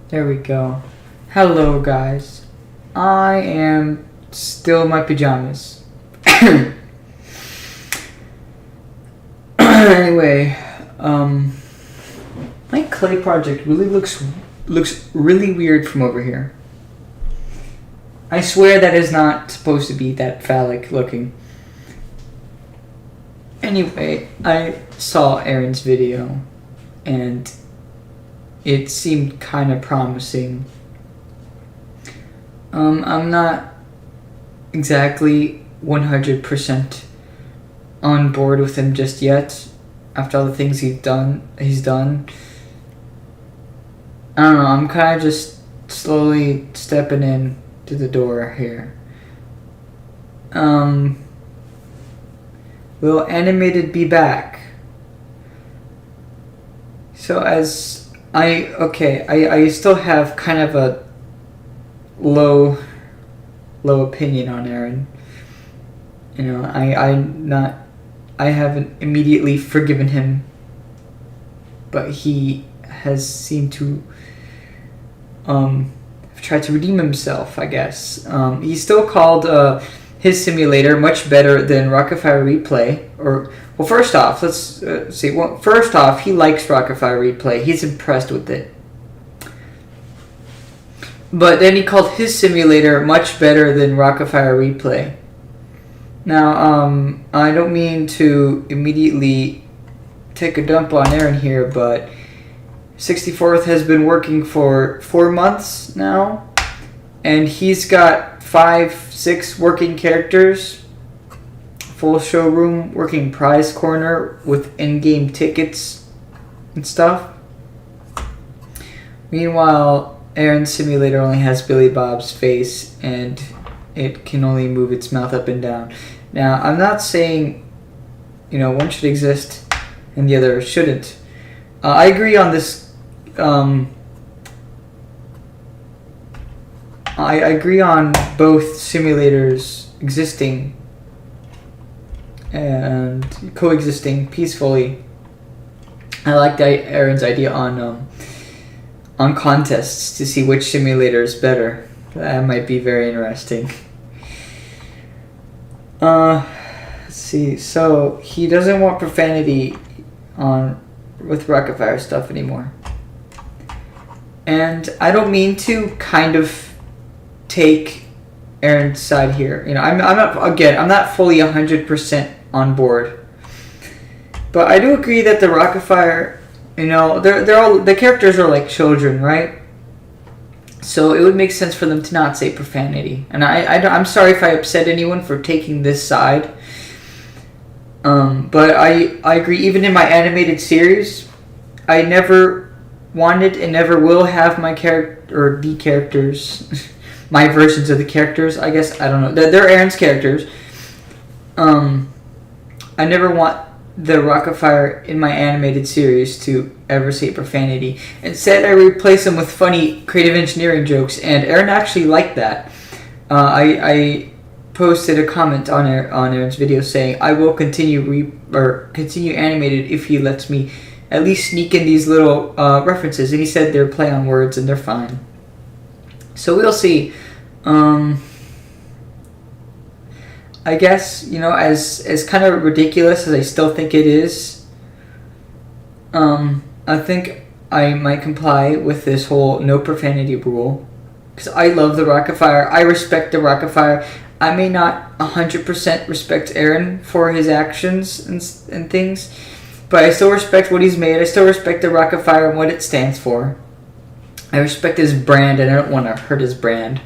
There we go. Hello, guys. I am still in my pajamas. Anyway, my clay project really looks really weird from over here. I swear that is not supposed to be that phallic looking. Anyway, I saw Aaron's video and it seemed kind of promising. I'm not exactly 100% on board with him just yet. After all the things he's done. I don't know. I'm kind of just slowly stepping in to the door here. Will animated be back? So as I still have kind of a low opinion on Aaron. You know, I haven't immediately forgiven him, but he has seemed to try to redeem himself, I guess. He's still called his simulator much better than Rock-afire Replay. Well, first off, let's see. Well, first off, he likes Rock-afire Replay. He's impressed with it. But then he called his simulator much better than Rock-afire Replay. Now, I don't mean to immediately take a dump on Aaron here, but 64th has been working for 4 months now, and he's got 5-6 working characters, full showroom, working prize corner with in-game tickets and stuff. Meanwhile, Aaron's simulator only has Billy Bob's face, and it can only move its mouth up and down. Now, I'm not saying, one should exist and the other shouldn't. I agree on this. I agree on both simulators existing and coexisting peacefully. I like Aaron's idea on contests to see which simulator is better. That might be very interesting. Let's see. So he doesn't want profanity with Rock-afire stuff anymore. And I don't mean to kind of take Aaron's side here. I'm not fully 100% on board. But I do agree that the Rock-afire, they're all, the characters are like children, right? So it would make sense for them to not say profanity. And I'm sorry if I upset anyone for taking this side. But I agree, even in my animated series, I never wanted and never will have my character, or the characters, my versions of the characters, I guess, I don't know. They're Aaron's characters. I never want the Rock-afire in my animated series to ever say profanity. Instead, I replace them with funny creative engineering jokes, and Aaron actually liked that. I posted a comment on Aaron's video saying I will continue animated if he lets me at least sneak in these little references, and he said they're play on words and they're fine. So we'll see. I guess, as kind of ridiculous as I still think it is, I think I might comply with this whole no profanity rule. Because I love the Rock-afire. I respect the Rock-afire. I may not 100% respect Aaron for his actions and things, but I still respect what he's made. I still respect the Rock-afire and what it stands for. I respect his brand, and I don't want to hurt his brand.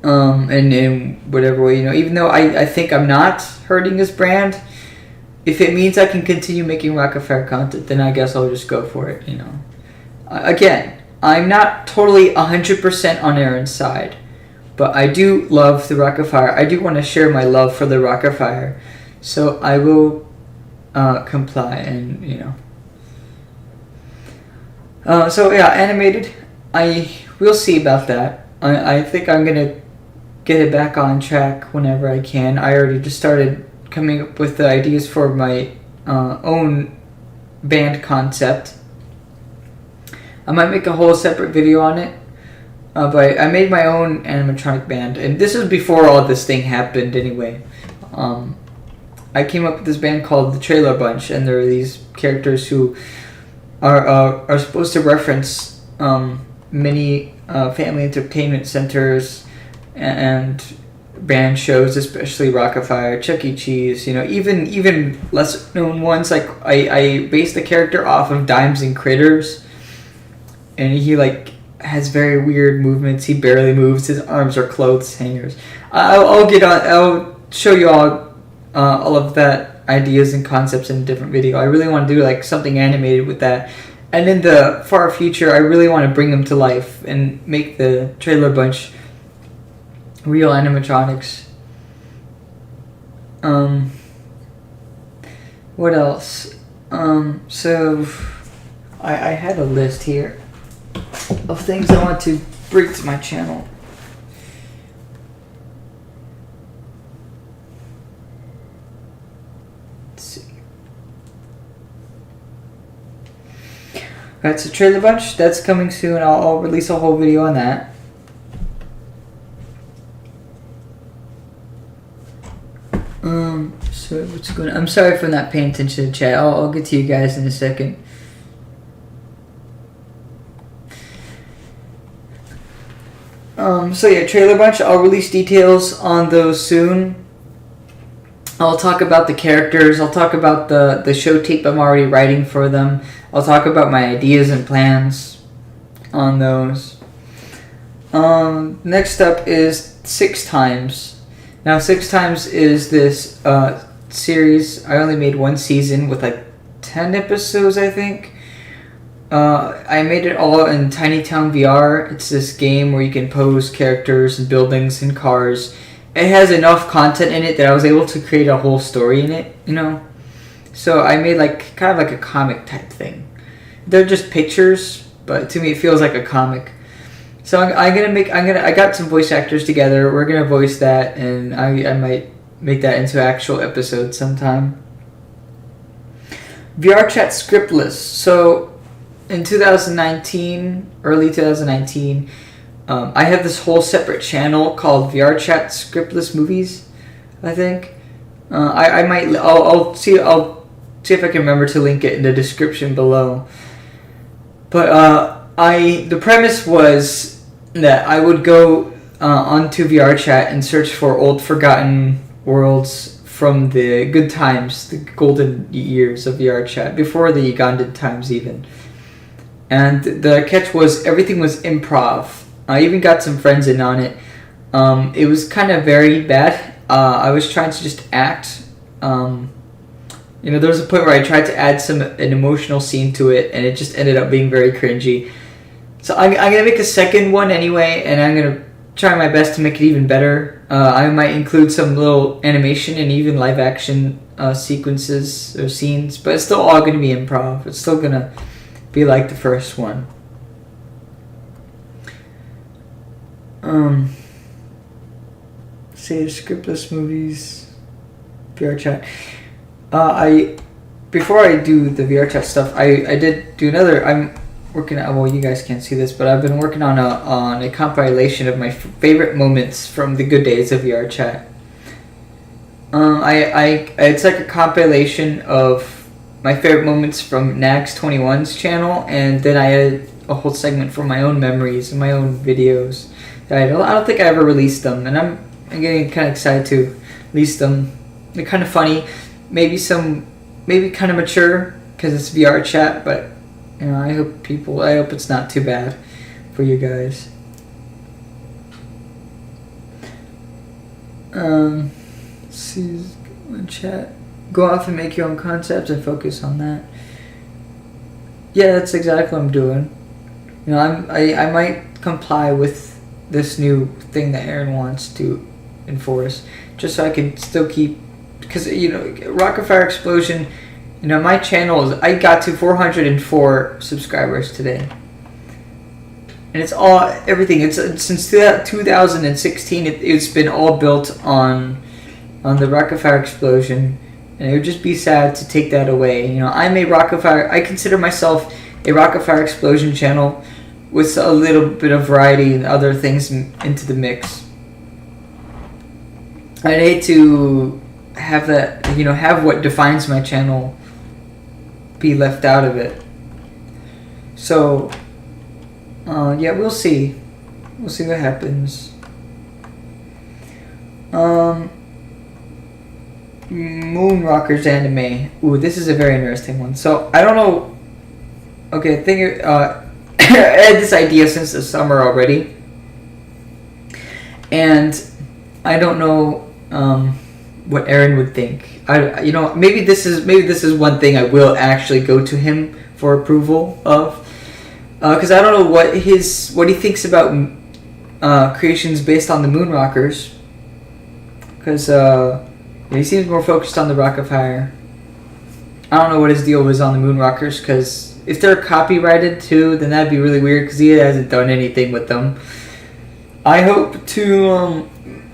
And in whatever way, even though I think I'm not hurting his brand, if it means I can continue making Rock-afire content, then I guess I'll just go for it, Again, I'm not totally 100% on Aaron's side, but I do love the Rock-afire. I do want to share my love for the Rock-afire, so I will comply, and, so yeah, animated, we'll see about that. I think I'm going to get it back on track whenever I can. I already just started coming up with the ideas for my own band concept. I might make a whole separate video on it. But I made my own animatronic band, and this is before all this thing happened anyway. I came up with this band called the Trailer Bunch, and there are these characters who are supposed to reference many family entertainment centers and band shows, especially Rock-afire, Chuck E. Cheese, even less known ones. Like I based the character off of Dimes and Critters, and he has very weird movements. He barely moves. His arms are clothes hangers. I'll show you all of that ideas and concepts in a different video. I really want to do something animated with that. And in the far future, I really want to bring them to life and make the Trailer Bunch real animatronics. What else? So I had a list here of things I want to bring to my channel. Let's see. Alright, so Trailer Bunch, that's coming soon. I'll release a whole video on that. So what's going on? I'm sorry for not paying attention to the chat. I'll get to you guys in a second. So yeah, Trailer Bunch, I'll release details on those soon. I'll talk about the characters. I'll talk about the show tape I'm already writing for them. I'll talk about my ideas and plans on those. Next up is 6 Times. Now 6 Times is this series. I only made 1 season with 10 episodes, I think. I made it all in Tiny Town VR. It's this game where you can pose characters and buildings and cars. It has enough content in it that I was able to create a whole story in it, So I made kind of like a comic type thing. They're just pictures, but to me it feels like a comic. So I got some voice actors together. We're gonna voice that, and I might make that into actual episodes sometime. VR chat scriptless. So in 2019, early 2019, I have this whole separate channel called VR Chat Scriptless Movies, I think. I'll see if I can remember to link it in the description below. But the premise was that I would go onto VR Chat and search for old forgotten worlds from the good times, the golden years of VR Chat, before the Ugandan times even. And the catch was everything was improv. I even got some friends in on it. It was kind of very bad. I was trying to just act. There was a point where I tried to add an emotional scene to it, and it just ended up being very cringy. So I'm gonna make a second one anyway, and I'm gonna try my best to make it even better. I might include some little animation and even live action sequences or scenes, but it's still all gonna be improv. It's still gonna be like the first one. Say scriptless movies, VR chat. Before I do the VR chat stuff, I did do another. I'm working on. Well, you guys can't see this, but I've been working on a compilation of my favorite moments from the good days of VR chat. It's like a compilation of my favorite moments from Nags21's channel, and then I added a whole segment for my own memories and my own videos. I don't think I ever released them, and I'm getting kind of excited to release them. They're kind of funny, maybe kind of mature because it's VR chat, but I hope it's not too bad for you guys. Let's see, chat. Go off and make your own concepts and focus on that. Yeah, that's exactly what I'm doing. I might comply with this new thing that Aaron wants to enforce, just so I can still keep, because Rock-afire Explosion. My channel I got to 404 subscribers today, and it's everything. It's since 2016. It's been all built on the Rock-afire Explosion. And it would just be sad to take that away. I made Rock-afire. I consider myself a Rock-afire explosion channel with a little bit of variety and other things into the mix. I'd hate to have that, have what defines my channel be left out of it. So, yeah, we'll see. We'll see what happens. Moonrockers anime. Ooh, this is a very interesting one. So, I don't know. Okay, I think I had this idea since the summer already. And I don't know what Aaron would think. Maybe this is one thing I will actually go to him for approval of, because I don't know what he thinks about creations based on the Moonrockers, because he seems more focused on the Rock-afire. I don't know what his deal was on the Moonrockers, because if they're copyrighted too, then that'd be really weird, because he hasn't done anything with them. I hope to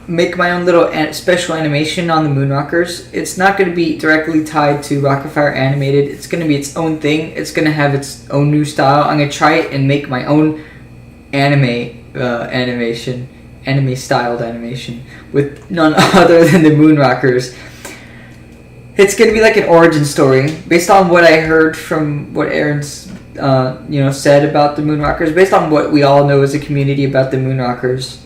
make my own little special animation on the Moonrockers. It's not going to be directly tied to Rock-afire Animated. It's going to be its own thing. It's going to have its own new style. I'm going to try it and make my own anime-styled animation with none other than the Moonrockers. It's going to be like an origin story based on what I heard from what Aaron's said about the Moonrockers, based on what we all know as a community about the Moonrockers.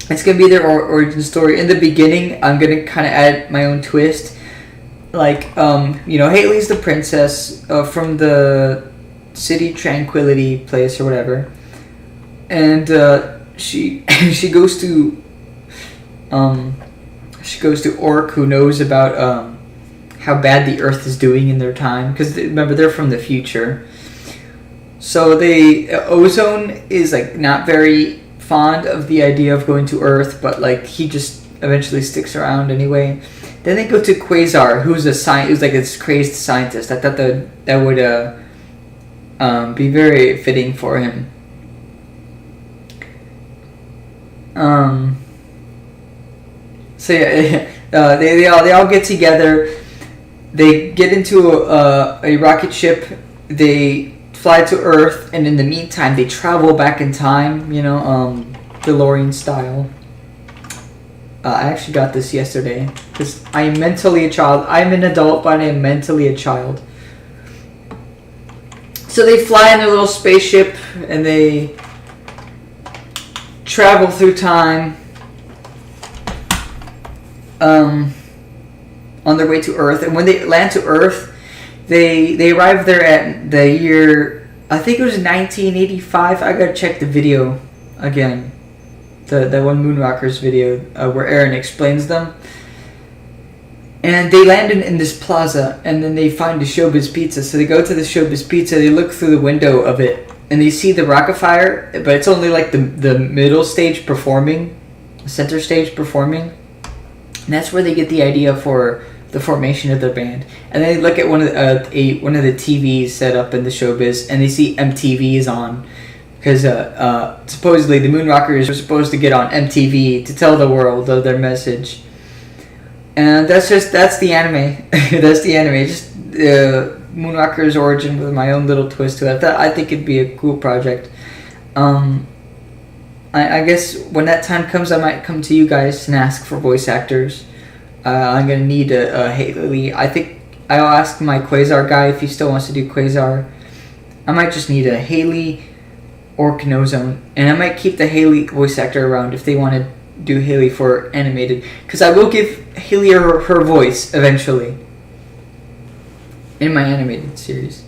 It's going to be their origin story. In the beginning, I'm going to kind of add my own twist. Like, Haley's the princess from the City Tranquility place or whatever. And she goes to Orc, who knows about how bad the Earth is doing in their time. Because remember, they're from the future. So Ozone is like not very fond of the idea of going to Earth, but like he just eventually sticks around anyway. Then they go to Quasar, who's like this crazed scientist. I thought that would be very fitting for him. So yeah, they all get together. They get into a rocket ship. They fly to Earth, and in the meantime, they travel back in time. DeLorean style. I actually got this yesterday because I am mentally a child. I'm an adult, but I am mentally a child. So they fly in their little spaceship, and they travel through time. On their way to Earth, and when they land to Earth, they arrive there at the year, I think it was 1985. I gotta check the video again, the one Moonrockers video where Aaron explains them. And they land in this plaza, and then they find a Showbiz Pizza. So they go to the Showbiz Pizza. They look through the window of it, and they see the Rock-afire, but it's only like the middle stage performing, center stage performing. And that's where they get the idea for the formation of their band. And then they look at one of the TVs set up in the Showbiz, and they see MTV is on, because supposedly the Moonrockers are supposed to get on MTV to tell the world of their message. And that's the anime. That's the anime. Just Moonrockers origin with my own little twist to it. I think it'd be a cool project. I guess when that time comes, I might come to you guys and ask for voice actors. I'm going to need a Haley. I think I'll ask my Quasar guy if he still wants to do Quasar. I might just need a Haley or Ozone. And I might keep the Haley voice actor around if they want to do Haley for animated. Because I will give Haley her voice eventually in my animated series.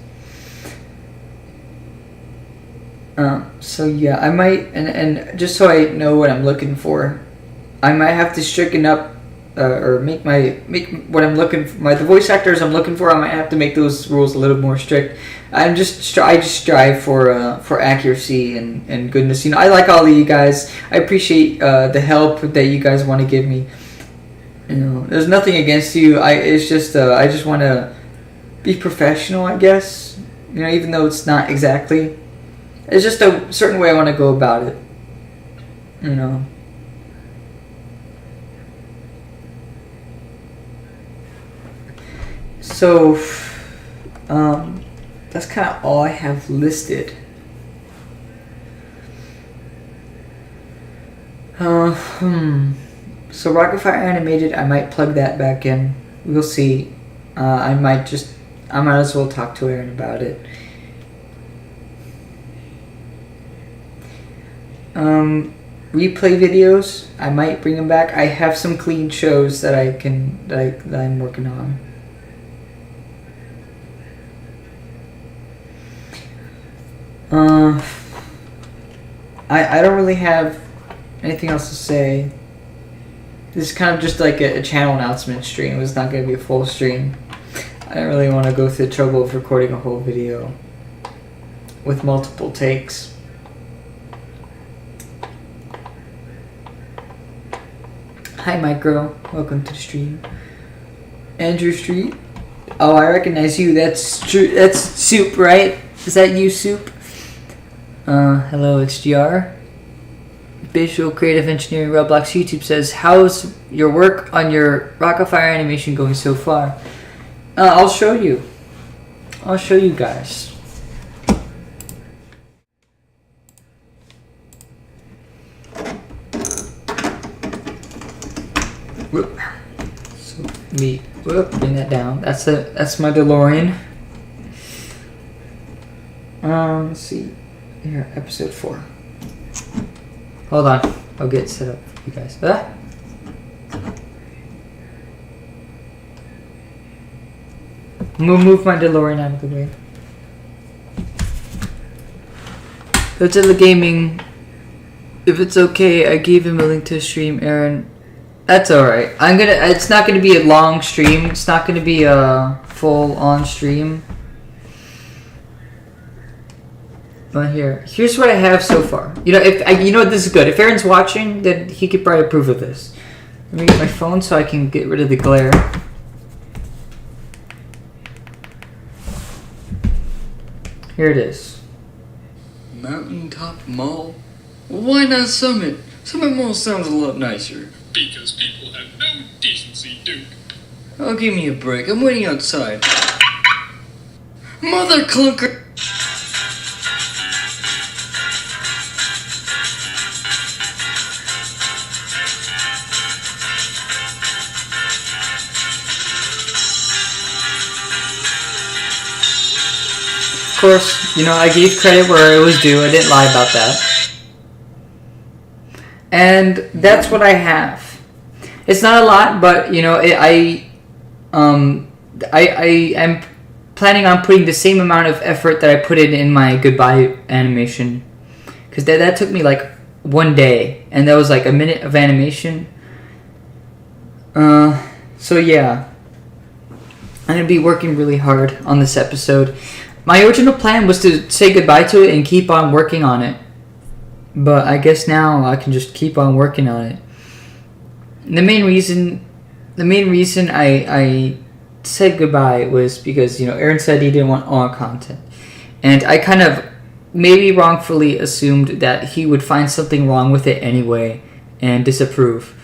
So yeah, I might, and just so I know what I'm looking for, I might have to stricken up or make what I'm looking for, the voice actors I'm looking for. I might have to make those rules a little more strict. I just strive for accuracy and goodness. I like all of you guys. I appreciate the help that you guys want to give me. There's nothing against you. It's just I just want to be professional, I guess. Even though it's not exactly. It's just a certain way I want to go about it. So, that's kind of all I have listed. So Rock-afire animated, I might plug that back in. We'll see. I might as well talk to Aaron about it. Replay videos, I might bring them back. I have some clean shows that I'm working on. I don't really have anything else to say. This is kind of just like a channel announcement stream. It's not going to be a full stream. I don't really want to go through the trouble of recording a whole video with multiple takes. Hi Micro, welcome to the stream. Andrew Street. Oh, I recognize you. That's true. That's Soup, right? Is that you, Soup? Hello, it's GR. Visual Creative Engineering Roblox YouTube says, how's your work on your Rock-afire animation going so far? I'll show you. I'll show you guys. Whoop. So bring that down. That's my DeLorean. Let's see. Here, episode 4. Hold on, I'll get set up for you guys. Move my DeLorean out of the way. Godzilla Gaming. If it's okay, I gave him a link to a stream, Aaron. That's alright. It's not gonna be a long stream. It's not gonna be a full-on stream. But here's what I have so far. You know, this is good. If Aaron's watching, then he could probably approve of this. Let me get my phone so I can get rid of the glare. Here it is. Mountaintop Mall? Why not Summit? Summit Mall sounds a lot nicer. Because people have no decency, Duke. Oh, give me a break. I'm waiting outside. Mother clunker! Of course, I gave credit where it was due. I didn't lie about that. And that's what I have. It's not a lot, but I'm planning on putting the same amount of effort that I put in my goodbye animation, because that took me like 1 day, and that was like a minute of animation. So yeah, I'm gonna be working really hard on this episode. My original plan was to say goodbye to it and keep on working on it, but I guess now I can just keep on working on it. The main reason I said goodbye was because Aaron said he didn't want all content, and I kind of maybe wrongfully assumed that he would find something wrong with it anyway and disapprove.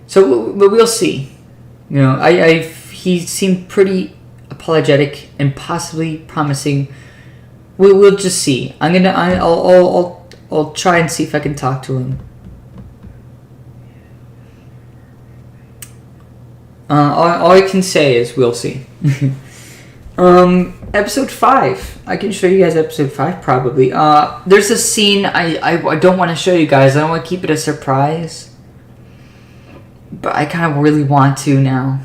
So, but we'll see. He seemed pretty apologetic and possibly promising. We'll just see. I'll try and see if I can talk to him. All I can say is we'll see. Episode 5. I can show you guys episode 5 probably. There's a scene I don't want to show you guys. I don't want to keep it a surprise, but I kind of really want to now.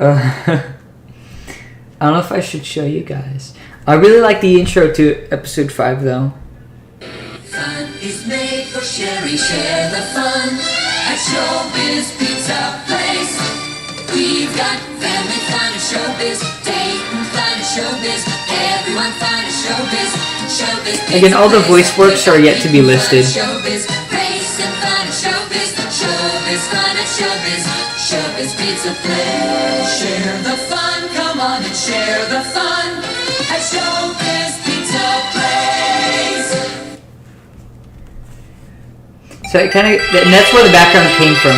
I don't know if I should show you guys. I really like the intro to episode 5 though. Fun is made for sharing, share the fun at Showbiz Pizza Place. We've got family fun at Showbiz, Dayton fun at Showbiz, everyone fun at Showbiz, Showbiz Pizza Again, all the voice Place. works are yet to be listed. Showbiz, race and fun at Showbiz, Showbiz fun at Showbiz, Showbiz Pizza Place. Share the fun, come on and share the fun at Showbiz Pizza Place. So it kind of, and that's where the background came from.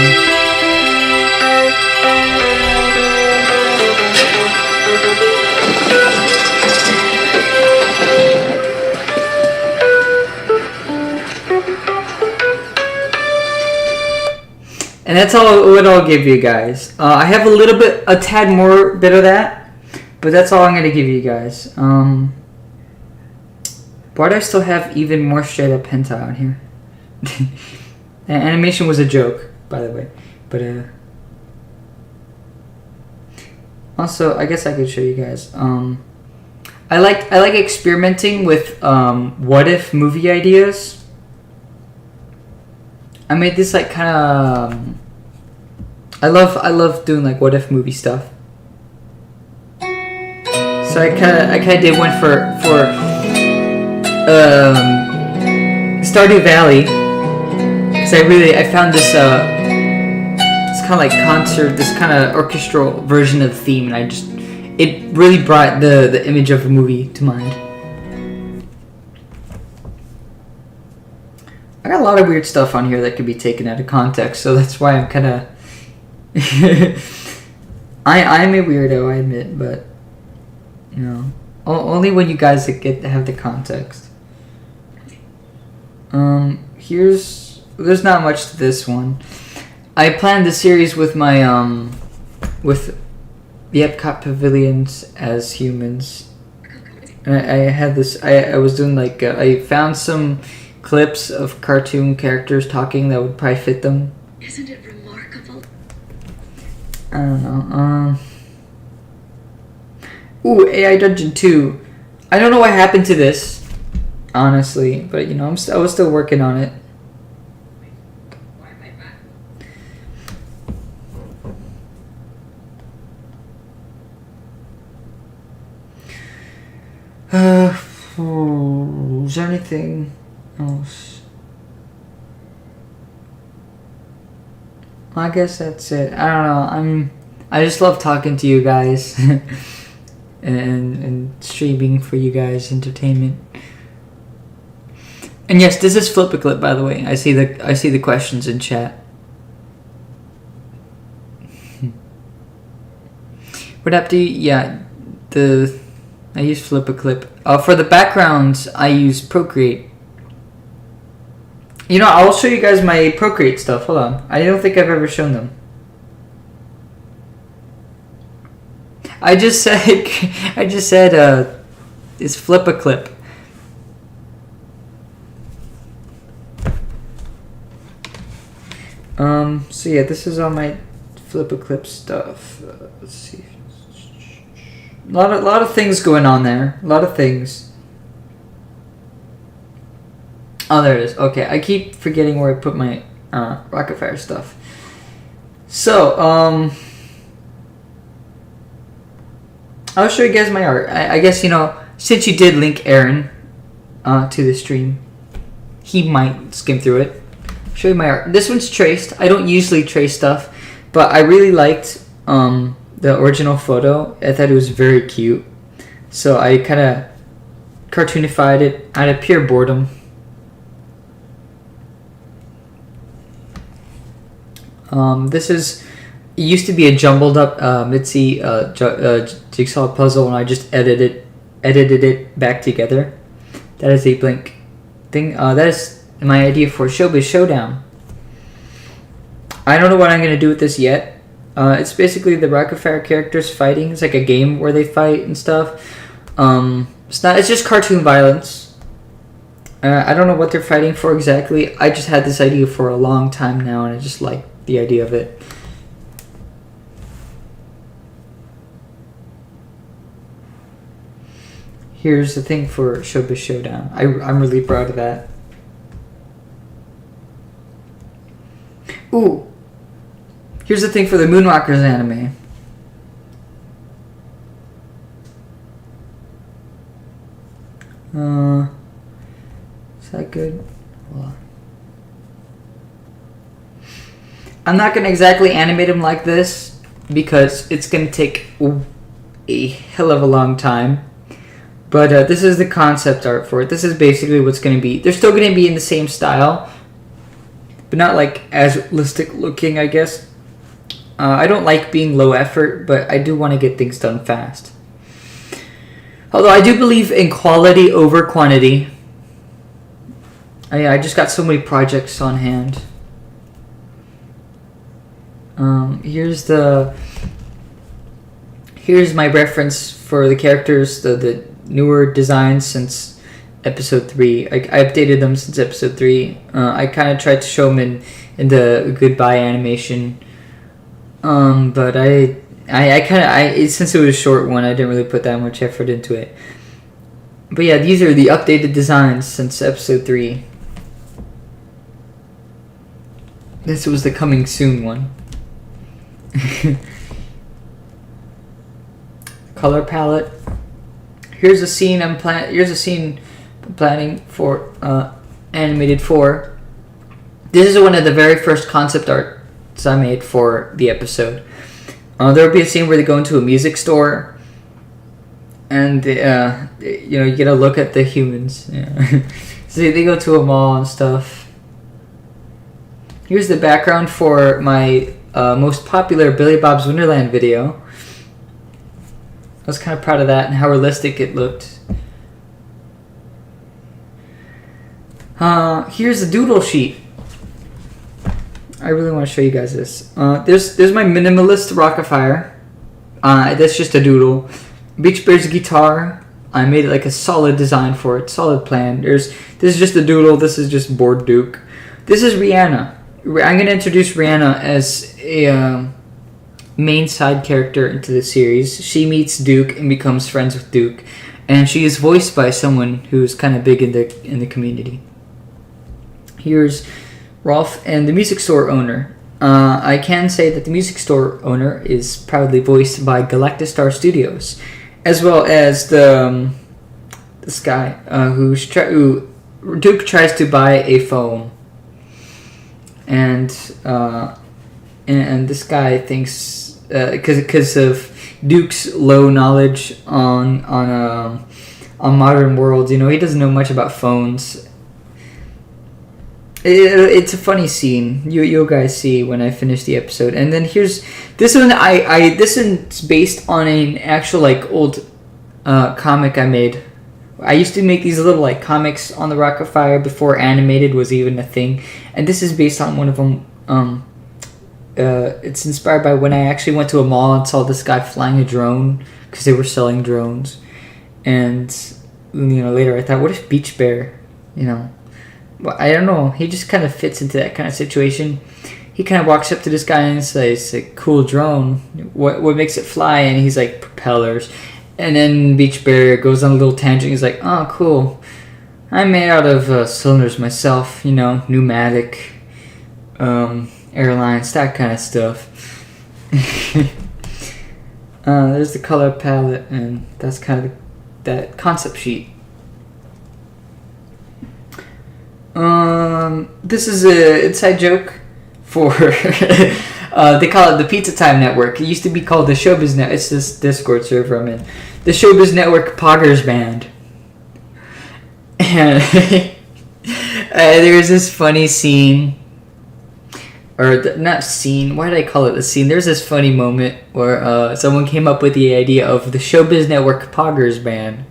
And that's all what I'll give you guys. I have a tad more bit of that, but that's all I'm gonna give you guys. Why do I still have even more straight up hentai on here? The animation was a joke, by the way, but also I guess I could show you guys. I like experimenting with what if movie ideas. I made this like kind of. I love doing like what if movie stuff. So I kind of did one for Stardew Valley, because I found this kind of like concert, this kind of orchestral version of the theme, and it really brought the image of a movie to mind. I got a lot of weird stuff on here that could be taken out of context, so that's why I'm kind of I'm a weirdo, I admit, but you know, only when you guys get to have the context. There's not much to this one. I planned the series with my with the Epcot pavilions as humans. I had this. I was doing like I found some clips of cartoon characters talking that would probably fit them. Isn't it remarkable? I don't know. Ooh, AI Dungeon 2. I don't know what happened to this, honestly, but you know, I was still working on it. Is there anything else? Well, I guess that's it. I don't know. I just love talking to you guys and streaming for you guys entertainment. And yes, this is Flip a Clip, by the way. I see the questions in chat. What app do you? Yeah, I use Flip a Clip. For the backgrounds, I use Procreate. You know, I'll show you guys my Procreate stuff. Hold on. I don't think I've ever shown them. I just said it's Flip a Clip. So yeah, this is all my Flip a Clip stuff. Let's see. A lot of things going on there. A lot of things. Oh, there it is. Okay, I keep forgetting where I put my Rock-afire stuff. So, I'll show you guys my art. I guess, you know, since you did link Aaron to the stream, he might skim through it. Show you my art. This one's traced. I don't usually trace stuff, but I really liked the original photo. I thought it was very cute, so I kind of cartoonified it out of pure boredom. It used to be a jumbled up Mitzi jigsaw puzzle, and I just edited it back together. That is a blank thing. That is my idea for Showbiz Showdown. I don't know what I'm going to do with this yet. It's basically the Rock-afire characters fighting. It's like a game where they fight and stuff. It's just cartoon violence. I don't know what they're fighting for exactly. I just had this idea for a long time now, and I just like the idea of it. Here's the thing for Showbiz Showdown. I'm really proud of that. Ooh. Here's the thing for the Moonwalkers anime. Is that good? Hold on. I'm not going to exactly animate him like this because it's going to take a hell of a long time. But this is the concept art for it. This is basically what's going to be. They're still going to be in the same style, but not like as realistic looking, I guess. I don't like being low effort, but I do want to get things done fast. Although I do believe in quality over quantity. I just got so many projects on hand. Here's my reference for the characters, the newer designs since episode 3. I updated them since episode 3. I kind of tried to show them in the goodbye animation. But since it was a short one, I didn't really put that much effort into it. But yeah, these are the updated designs since episode 3. This was the coming soon one. Color palette. Here's a scene I'm planning for animated 4. This is one of the very first concept arts I made for the episode. There will be a scene where they go into a music store, and you get a look at the humans. Yeah. So they go to a mall and stuff. Here's the background for my most popular Billy Bob's Wonderland video. I was kind of proud of that and how realistic it looked. Here's a doodle sheet. I really want to show you guys this. There's my minimalist Rock-afire. That's just a doodle. Beach Bear's guitar. I made it like a solid design for it, solid plan. This is just a doodle. This is just board Duke. This is Rihanna. I'm gonna introduce Rihanna as a main side character into the series. She meets Duke and becomes friends with Duke, and she is voiced by someone who's kind of big in the community. Here's Rolf and the music store owner. I can say that the music store owner is proudly voiced by Galactistar Studios, as well as this guy who Duke tries to buy a phone, and this guy thinks because of Duke's low knowledge on modern world, he doesn't know much about phones. It's a funny scene. You guys see when I finish the episode. And then here's this one. This one's based on an actual old comic I made. I used to make these little comics on the Rock-afire before animated was even a thing. And this is based on one of them. It's inspired by when I actually went to a mall and saw this guy flying a drone because they were selling drones. And later I thought, what if Beach Bear, Well, I don't know. He just kind of fits into that kind of situation. He kind of walks up to this guy and says, "Cool drone. What makes it fly?" And he's like, "Propellers." And then Beach Bear goes on a little tangent. He's like, "Oh, cool. I'm made out of cylinders myself. Pneumatic, airlines, that kind of stuff." There's the color palette, and that's kind of that concept sheet. This is a inside joke for they call it the Pizza Time Network. It used to be called the Showbiz Network. It's this Discord server I'm in. The Showbiz Network Poggers Band. And there's this funny scene, not scene. Why did I call it a scene? There's this funny moment where someone came up with the idea of the Showbiz Network Poggers Band.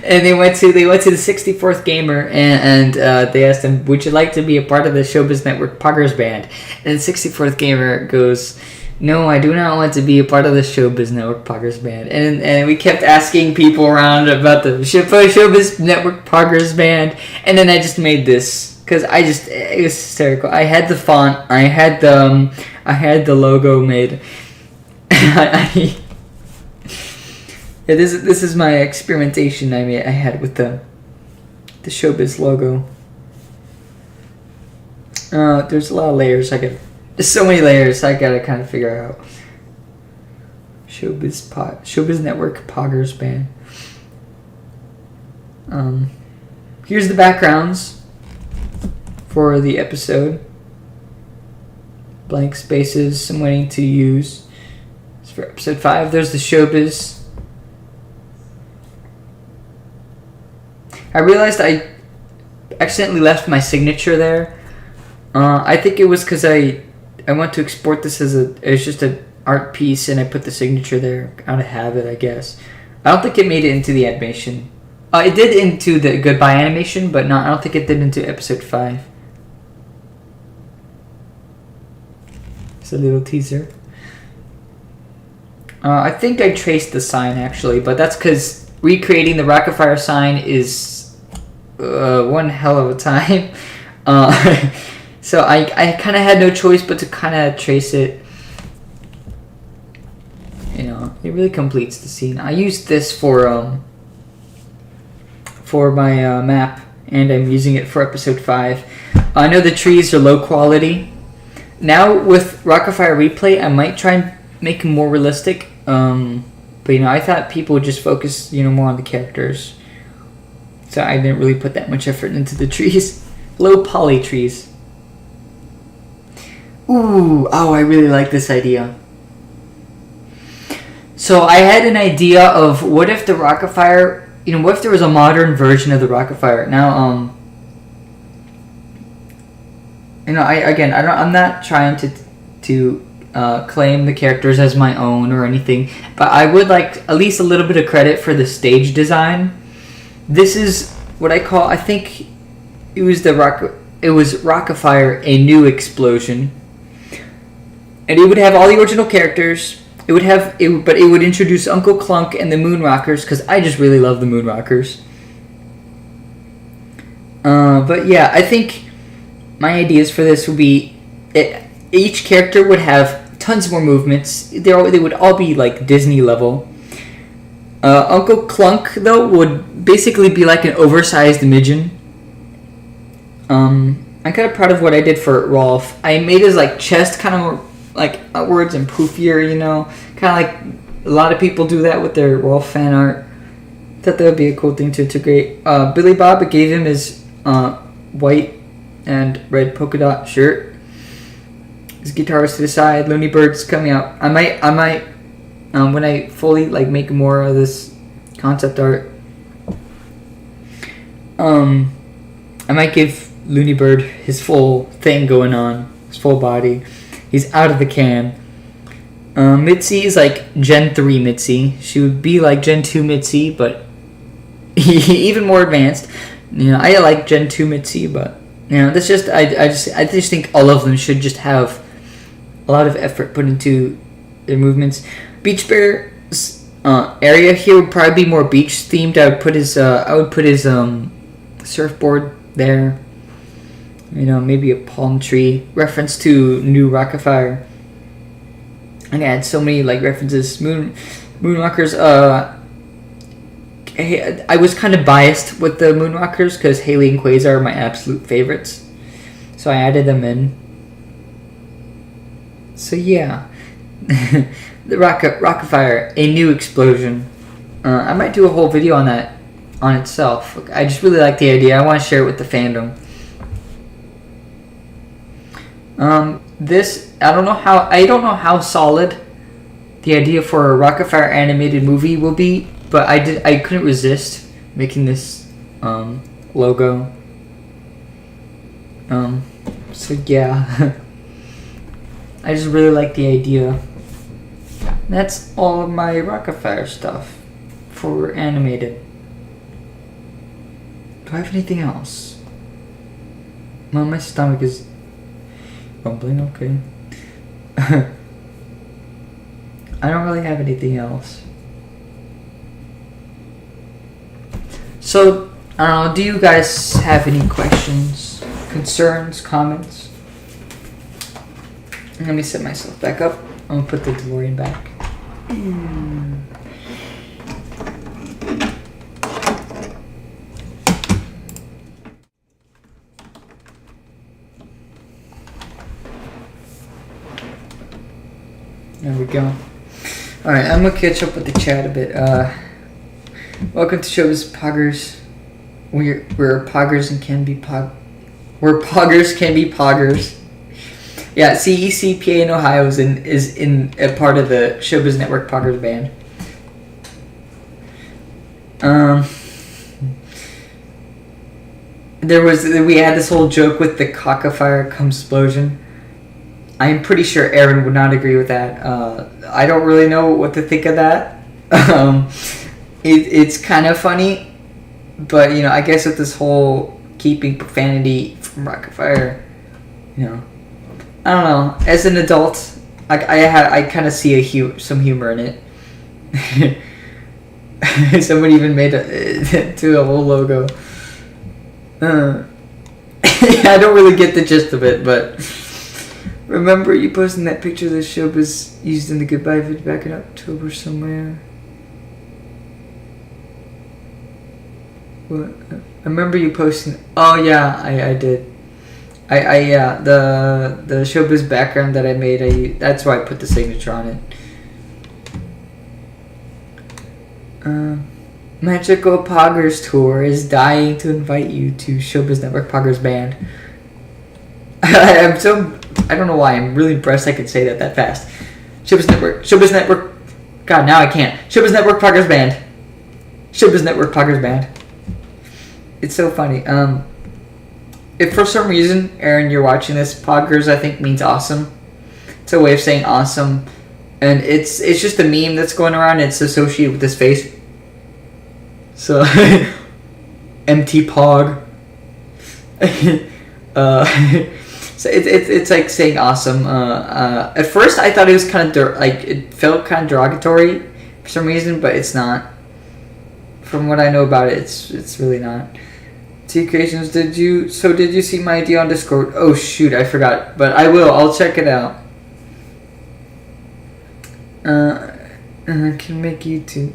And they went to the 64th Gamer and they asked him, "Would you like to be a part of the Showbiz Network Poggers Band?" And the 64th Gamer goes, "No, I do not want to be a part of the Showbiz Network Poggers Band." And we kept asking people around about the Showbiz Network Poggers Band, and then I just made this because it was hysterical. I had the font, I had the logo made. Yeah, this is my experimentation I had with the Showbiz logo. There's a lot of layers. There's so many layers I gotta kind of figure out. Showbiz Network Poggers Band. Here's the backgrounds for the episode. Blank spaces I'm waiting to use. It's for episode 5. There's the Showbiz. I realized I accidentally left my signature there. I think it was because I want to export this as just an art piece, and I put the signature there out of habit, I guess. I don't think it made it into the animation. It did into the goodbye animation, but I don't think it did into episode 5. a little teaser. I think I traced the sign actually, but that's because recreating the Rock-afire sign is one hell of a time. So I kind of had no choice but to kind of trace it. You know, it really completes the scene. I used this for my map, and I'm using it for episode 5. I know the trees are low quality. Now with Rock-afire Replay, I might try and make them more realistic. But you know, I thought people would just focus, you know, more on the characters. So I didn't really put that much effort into the trees. Low poly trees. Ooh, oh, I really like this idea. So I had an idea of what if the Rock-afire, you know, what if there was a modern version of the Rock-afire? Now, you know, I'm not trying to claim the characters as my own or anything, but I would like at least a little bit of credit for the stage design. This is what I call, I think it was Rock-afire, a new explosion. And it would have all the original characters. But it would introduce Uncle Clunk and the Moonrockers, because I just really love the Moonrockers. But yeah, I think my ideas for this would be each character would have tons more movements. They would all be like Disney level. Uncle Clunk though would basically be like an oversized midget. I'm kind of proud of what I did for Rolf. I made his like chest kind of more like outwards and poofier, you know, kind of like a lot of people do that with their Rolf fan art. Thought that would be a cool thing to integrate. Billy Bob, I gave him his white and red polka dot shirt. His guitar's to the side. Looney Bird's coming out. I might when I fully like make more of this concept art, I might give Looney Bird his full thing going on, his full body. He's out of the can. Mitzi is like Gen 3 Mitzi. She would be like Gen 2 Mitzi, but even more advanced. You know, I like Gen 2 Mitzi, but you know, that's just I just think all of them should just have a lot of effort put into their movements. Beach Bear's area here would probably be more beach themed. I would put his surfboard there. You know, maybe a palm tree reference to new Rock-afire. And I had so many like references. Moonrockers. I was kind of biased with the Moonrockers because Haley and Quasar are my absolute favorites, so I added them in. So yeah, the Rock-afire, a new explosion. I might do a whole video on that on itself. I just really like the idea. I want to share it with the fandom. This I don't know how solid the idea for a Rock-afire animated movie will be, but I couldn't resist making this logo. So yeah, I just really like the idea. That's all of my Rock-afire stuff for animated. Do I have anything else? Well, my stomach is rumbling, okay. I don't really have anything else. So, I don't know, do you guys have any questions, concerns, comments? Let me set myself back up. I'm gonna put the DeLorean back. There we go. Alright, I'm gonna catch up with the chat a bit. Welcome to Showbiz Poggers. We're poggers and can be where poggers can be poggers. Yeah, CECPA in Ohio is in a part of the Showbiz Network Poggers band. We had this whole joke with the Rock-afire explosion. I'm pretty sure Aaron would not agree with that. I don't really know what to think of that. It's kind of funny, but you know, I guess with this whole keeping profanity from Rock-afire, you know, I don't know. As an adult, I kind of see some humor in it. Someone even made to a whole logo. I don't really get the gist of it, but remember you posting that picture of the show was used in the goodbye video back in October somewhere. What? I remember you posting. Oh yeah, I did. Yeah, the showbiz background that I made. That's why I put the signature on it. Magical Poggers Tour is dying to invite you to Showbiz Network Poggers Band. I don't know why, I'm really impressed I could say that fast. Showbiz Network, God, now I can't. Showbiz Network Poggers Band. Showbiz Network Poggers Band. It's so funny. If for some reason, Aaron, you're watching this, Poggers I think means awesome. It's a way of saying awesome. And it's just a meme that's going around, it's associated with this face. So, MT Pog. So it's like saying awesome. At first, I thought it was kind of it felt kind of derogatory for some reason, but it's not. From what I know about it, it's really not. T Creations, did you see my idea on Discord? Oh shoot, I forgot, but I will. I'll check it out. Can make YouTube.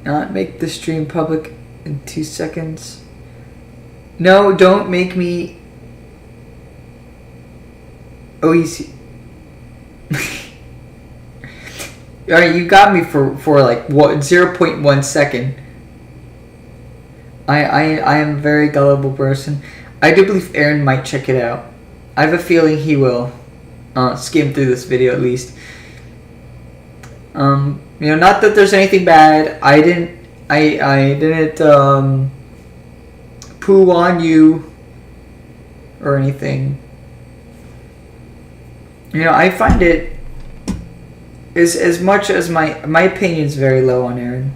Not make the stream public in 2 seconds. No, don't make me. Oh, easy. Alright, you got me for like what 0.1 second. I am a very gullible person. I do believe Aaron might check it out. I have a feeling he will. Skim through this video at least. Not that there's anything bad. I didn't poo on you or anything. I find it as much as my opinion is very low on Aaron.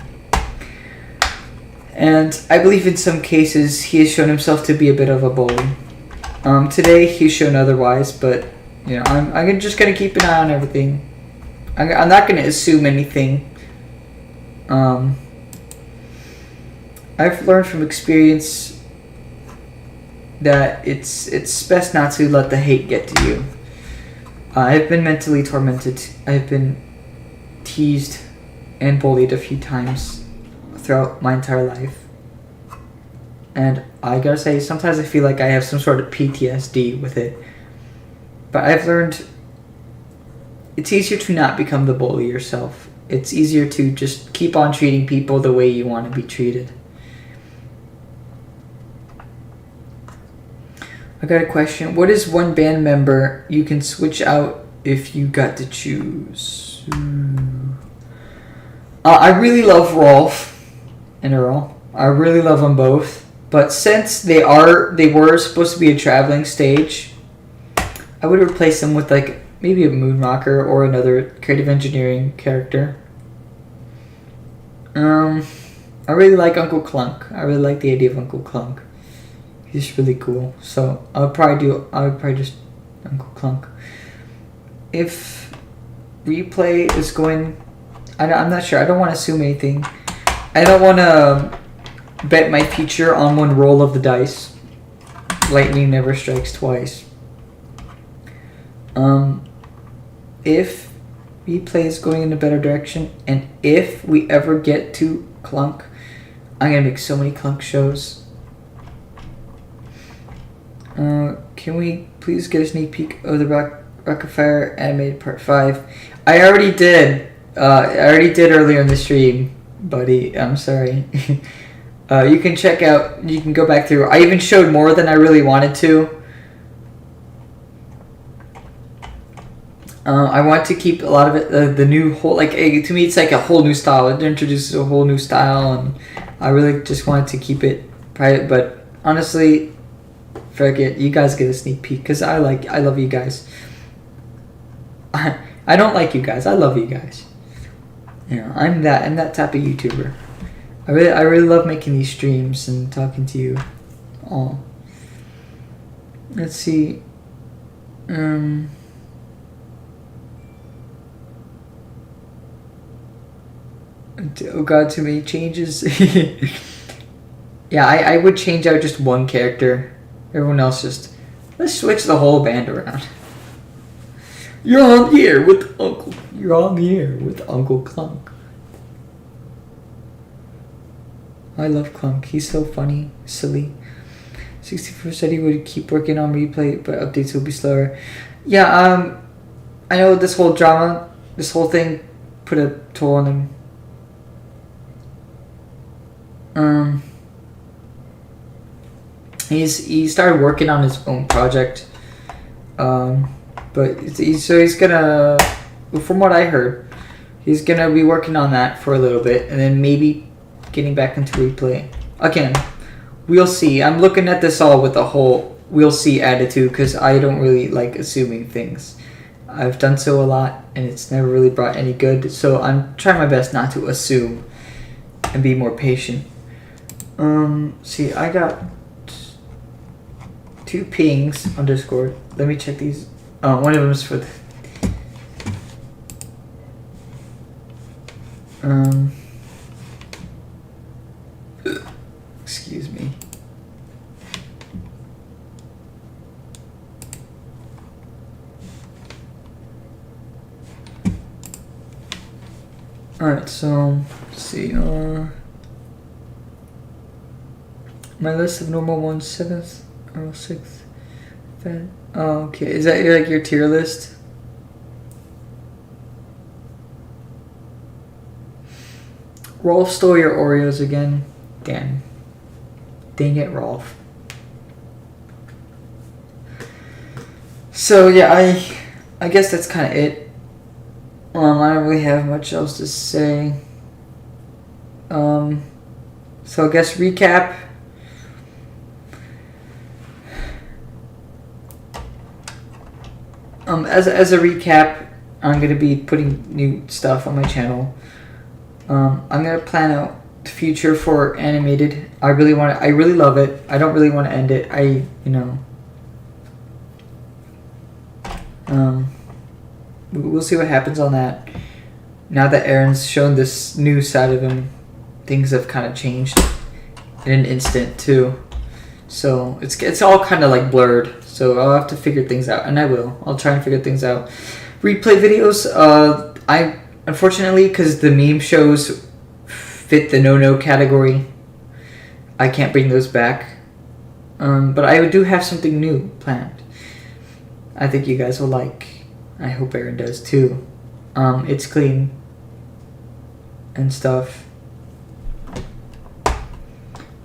And I believe in some cases he has shown himself to be a bit of a bully. Today he's shown otherwise, but I'm just gonna keep an eye on everything. I'm not gonna assume anything. I've learned from experience that it's best not to let the hate get to you. I've been mentally tormented. I've been teased and bullied a few times throughout my entire life. And I gotta say, sometimes I feel like I have some sort of PTSD with it. But I've learned it's easier to not become the bully yourself. It's easier to just keep on treating people the way you want to be treated. I got a question. What is one band member you can switch out if you got to choose? I really love Rolf and Earl. I really love them both. But since they were supposed to be a traveling stage, I would replace them with like maybe a Moonrocker or another creative engineering character. I really like Uncle Clunk. I really like the idea of Uncle Clunk. He's really cool. So I would probably just Uncle Clunk. If replay is going, I'm not sure. I don't want to assume anything. I don't want to bet my future on one roll of the dice. Lightning never strikes twice. If replay is going in a better direction, and if we ever get to Clunk, I'm gonna make so many Clunk shows. Can we please get a sneak peek of the Rock-afire animated part 5? I already did. Earlier in the stream, buddy. I'm sorry. You can check out. You can go back through. I even showed more than I really wanted to. I want to keep a lot of it. The new whole to me, it's like a whole new style. It introduces a whole new style, and I really just wanted to keep it private. But honestly, forget you guys get a sneak peek because I love you guys. I don't like you guys. I love you guys. I'm that type of YouTuber. I really love making these streams and talking to you all. Let's see. Oh god, too many changes. Yeah, I would change out just one character. Everyone else just... Let's switch the whole band around. You're on the air with Uncle... You're on the air with Uncle Clunk. I love Clunk. He's so funny. Silly. 64 said he would keep working on replay, but updates will be slower. Yeah, I know this whole drama, this whole thing put a toll on him. He started working on his own project, but he's gonna, from what I heard, he's gonna be working on that for a little bit, and then maybe getting back into replay again. We'll see. I'm looking at this all with a whole we'll see attitude because I don't really like assuming things. I've done so a lot, and it's never really brought any good. So I'm trying my best not to assume and be more patient. See, I got 2 pings on Discord. Let me check these. One of them is for the... excuse me. Alright, so, let's see, my list of normal ones, 7th, or 6th, oh, okay, is that like your tier list? Rolf stole your Oreos again. Damn. Dang it, Rolf. So yeah, I guess that's kind of it. I don't really have much else to say. So I guess recap. As a recap, I'm gonna be putting new stuff on my channel. I'm gonna plan out the future for animated. I really love it. I don't really want to end it. We'll see what happens on that. Now that Aaron's shown this new side of him, things have kind of changed in an instant too. So it's all kind of like blurred. So I'll have to figure things out, and I will. I'll try and figure things out. Replay videos. I unfortunately, because the meme shows fit the no category, I can't bring those back. But I do have something new planned. I think you guys will like. I hope Aaron does too. It's clean and stuff.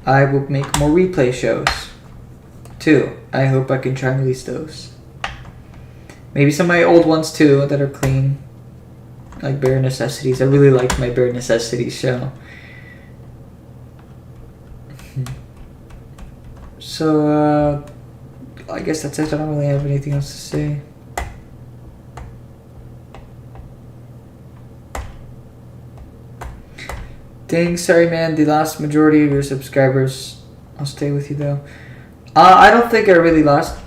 I will make more replay shows too. I hope I can try and release those. Maybe some of my old ones too that are clean, like Bare Necessities. I really like my Bare Necessities show. So I guess that's it. I don't really have anything else to say. Dang, sorry man, the last majority of your subscribers. I'll stay with you though. I don't think I really lost.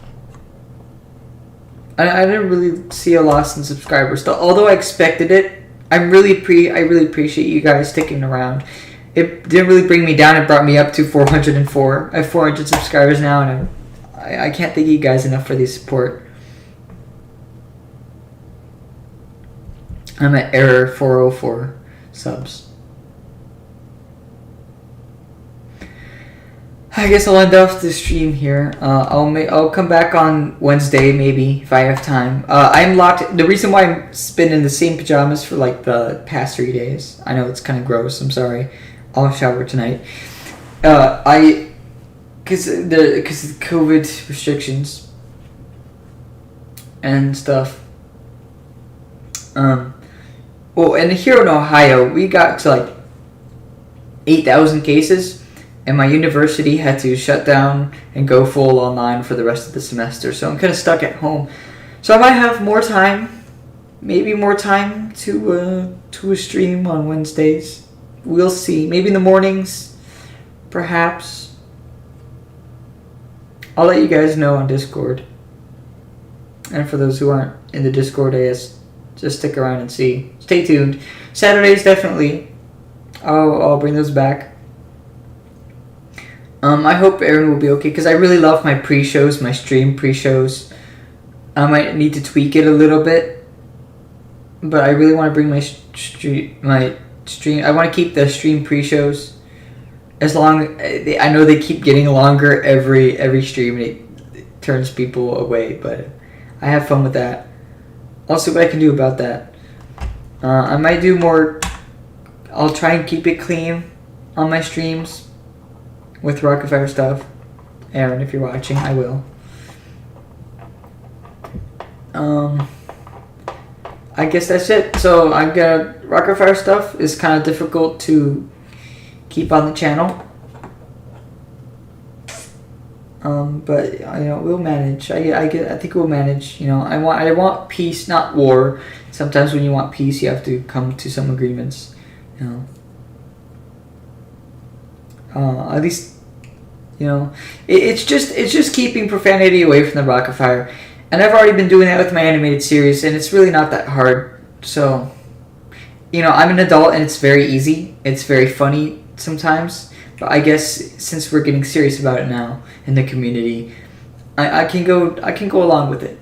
I didn't really see a loss in subscribers though. Although I expected it, I really appreciate you guys sticking around. It didn't really bring me down. It brought me up to 404. I have 400 subscribers now, and I can't thank you guys enough for the support. I'm at error 404 subs. I guess I'll end off the stream here. I'll come back on Wednesday maybe if I have time. I'm locked. The reason why I'm been in the same pajamas for like the past 3 days. I know it's kind of gross. I'm sorry. I'll shower tonight. Because of COVID restrictions and stuff. Well, and here in Ohio, we got to like 8,000 cases. And my university had to shut down and go full online for the rest of the semester. So I'm kind of stuck at home. So I might have more time. Maybe more time to a stream on Wednesdays. We'll see. Maybe in the mornings. Perhaps. I'll let you guys know on Discord. And for those who aren't in the Discord, just stick around and see. Stay tuned. Saturdays definitely. I'll bring those back. I hope Aaron will be okay because I really love my pre-shows, my stream pre-shows. I might need to tweak it a little bit, but I really want to bring my stream. I want to keep the stream pre-shows as long. I know they keep getting longer every stream, and it turns people away. But I have fun with that. I'll see what I can do about that. I might do more. I'll try and keep it clean on my streams with Rock-afire stuff. Aaron, if you're watching, I will. I guess that's it. So I'm gonna Rock-afire stuff is kind of difficult to keep on the channel. But we'll manage. I think we'll manage. I want peace, not war. Sometimes when you want peace, you have to come to some agreements. At least, it's just keeping profanity away from the Rock-afire. And I've already been doing that with my animated series, and it's really not that hard. So, I'm an adult, and it's very easy. It's very funny sometimes. But I guess since we're getting serious about it now in the community, I can go along with it.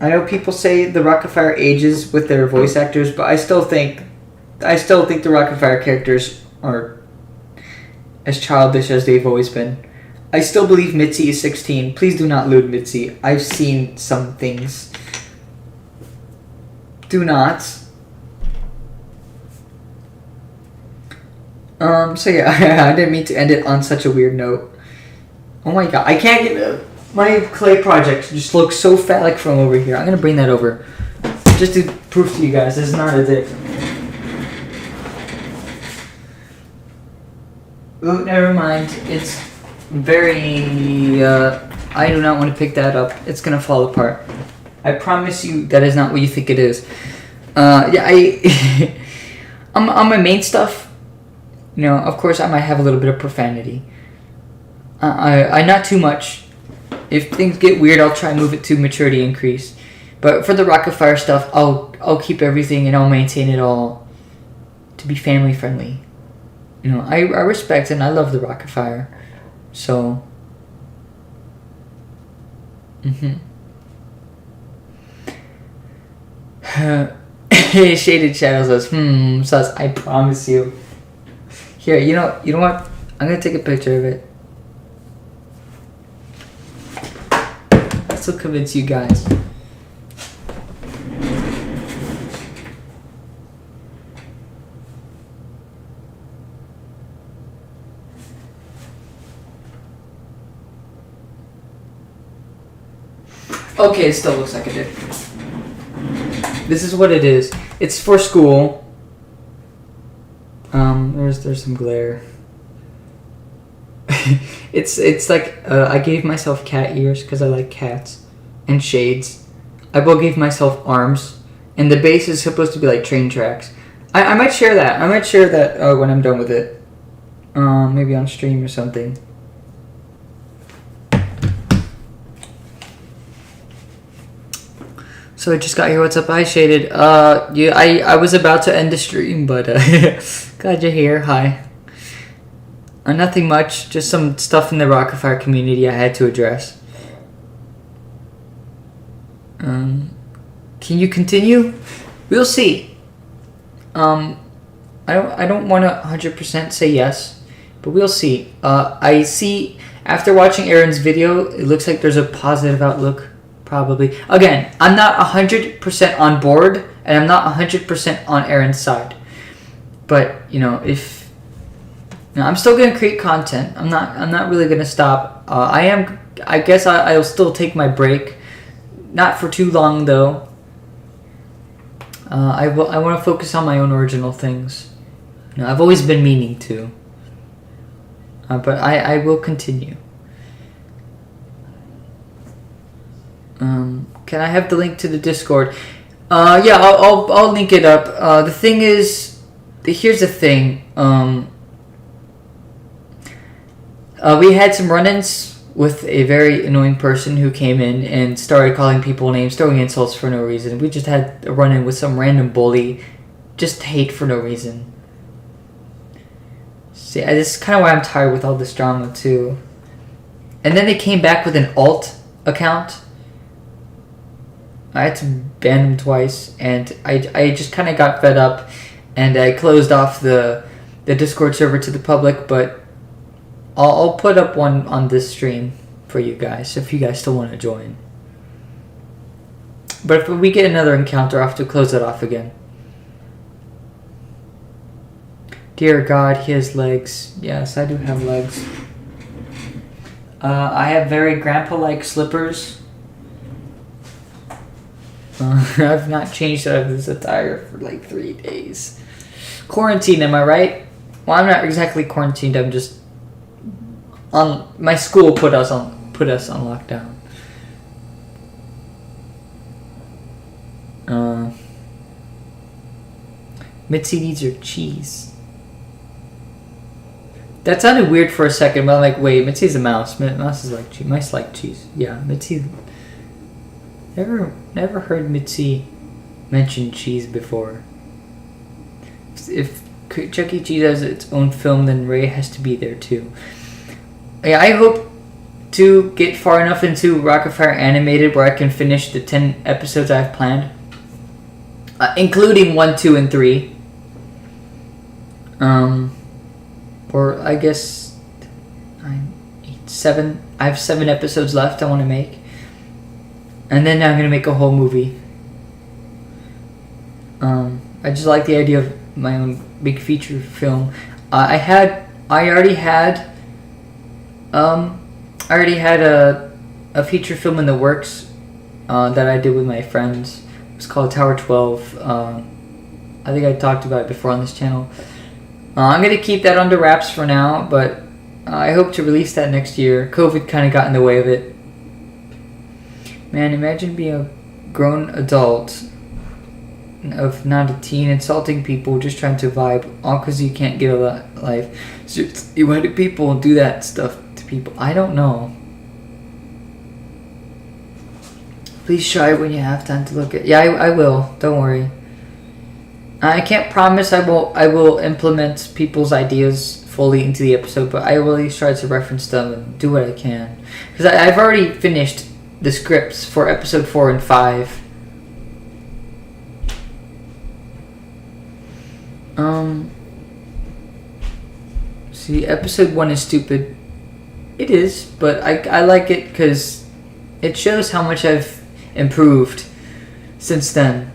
I know people say the Rock-afire ages with their voice actors, but I still think the Rock-afire characters are as childish as they've always been. I still believe Mitzi is 16. Please do not loot Mitzi. I've seen some things. Do not. So yeah, I didn't mean to end it on such a weird note. Oh my god, I can't get my clay project just looks so phallic from over here. I'm gonna bring that over just to prove to you guys this is not a dick. Ooh, never mind. It's very. I do not want to pick that up. It's gonna fall apart. I promise you that is not what you think it is. On my main stuff. Of course, I might have a little bit of profanity. I not too much. If things get weird, I'll try and move it to maturity increase. But for the Rock-afire stuff, I'll keep everything and I'll maintain it all to be family friendly. I respect and I love the Rock-afire, so. Shaded Shadow says, sus. I promise you. Here, you know what? I'm gonna take a picture of it. This will convince you guys. Okay, it still looks like it did. This is what it is. It's for school. There's some glare. It's like I gave myself cat ears because I like cats and shades. I gave myself arms, and the base is supposed to be like train tracks. I might share that. I might share that when I'm done with it. Maybe on stream or something. So I just got here. What's up? Hi, Shaded. I was about to end the stream, but glad you're here. Hi. Nothing much. Just some stuff in the Rock-afire community I had to address. Can you continue? We'll see. I don't want to 100% say yes, but we'll see. I see after watching Aaron's video, it looks like there's a positive outlook. Probably. Again, I'm not 100% on board, and I'm not 100% on Aaron's side. But if I'm still gonna create content. I'm not really gonna stop. I guess I'll still take my break. Not for too long though. I want to focus on my own original things. I've always been meaning to. But I will continue. Can I have the link to the Discord? Yeah, I'll link it up. The thing is, here's the thing. We had some run-ins with a very annoying person who came in and started calling people names, throwing insults for no reason. We just had a run-in with some random bully just hate for no reason. See, this is kind of why I'm tired with all this drama too. And then they came back with an alt account. I had to ban them twice, and I just kind of got fed up, and I closed off the Discord server to the public. But I'll put up one on this stream for you guys if you guys still want to join. But if we get another encounter, I'll have to close it off again. Dear God, he has legs. Yes, I do have legs. I have very grandpa-like slippers. I've not changed out of this attire for like 3 days. Quarantine, am I right? Well, I'm not exactly quarantined. I'm just on. My school put us on lockdown. Mitzi needs her cheese. That sounded weird for a second, but I'm like, wait, Mitzi's a mouse. Mouse is like cheese. Mice like cheese. Yeah, Mitzi. Never heard Mitzi mention cheese before. If Chuck E. Cheese has its own film, then Ray has to be there too. Yeah, I hope to get far enough into Rock-afire animated where I can finish the 10 episodes I've planned, including 1, 2, and 3. Or I guess 9, 8, 7. I have 7 episodes left I want to make. And then I'm going to make a whole movie. I just like the idea of my own big feature film. I already had a feature film in the works that I did with my friends. It's called Tower 12. I think I talked about it before on this channel. I'm going to keep that under wraps for now, but I hope to release that next year. COVID kind of got in the way of it. Man, imagine being a grown adult, of not a teen, insulting people, just trying to vibe, all because you can't get a life. Seriously, why do people do that stuff to people? I don't know. Please try it when you have time to look at. Yeah, I will. Don't worry. I can't promise I will implement people's ideas fully into the episode, but I will at least try to reference them and do what I can. Because I've already finished the scripts for episode 4 and 5. See, episode 1 is stupid. It is, but I like it because it shows how much I've improved since then.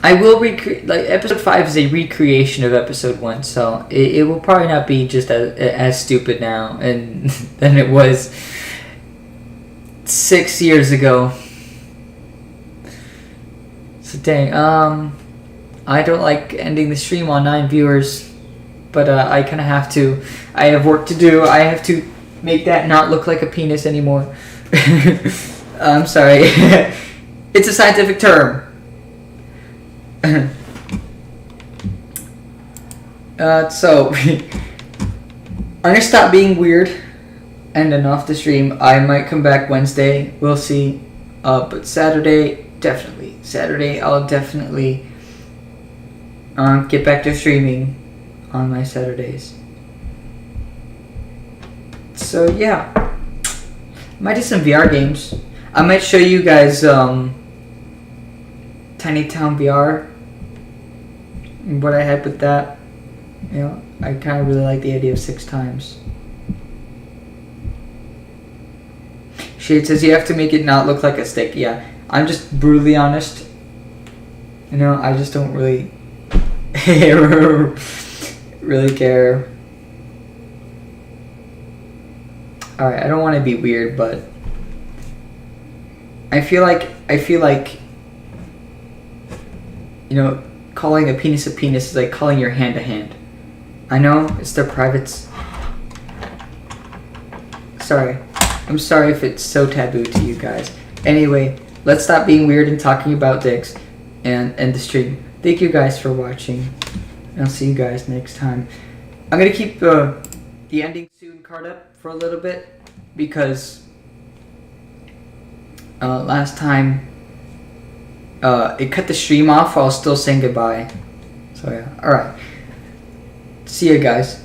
I will recreate, like, episode 5 is a recreation of episode 1, so it will probably not be just as stupid now and than it was 6 years ago. So dang, I don't like ending the stream on 9 viewers, but I kind of have to. I have work to do. I have to make that not look like a penis anymore. I'm sorry. It's a scientific term. So I'm gonna stop being weird and then off the stream. I might come back Wednesday, we'll see. But Saturday, definitely. Saturday, I'll definitely get back to streaming on my Saturdays. So yeah, might do some VR games. I might show you guys Tiny Town VR. What I had with that, you know, I kind of really like the idea of 6 times. Shade says you have to make it not look like a stick. Yeah, I'm just brutally honest. You know, I just don't really care. Alright, I don't want to be weird, but I feel like, you know, calling a penis is like calling your hand a hand. I know, it's their privates. Sorry. I'm sorry if it's so taboo to you guys. Anyway, let's stop being weird and talking about dicks and end the stream. Thank you guys for watching. I'll see you guys next time. I'm gonna keep the ending soon card up for a little bit because last time it cut the stream off while I was still saying goodbye. So So yeah. All right. See you guys.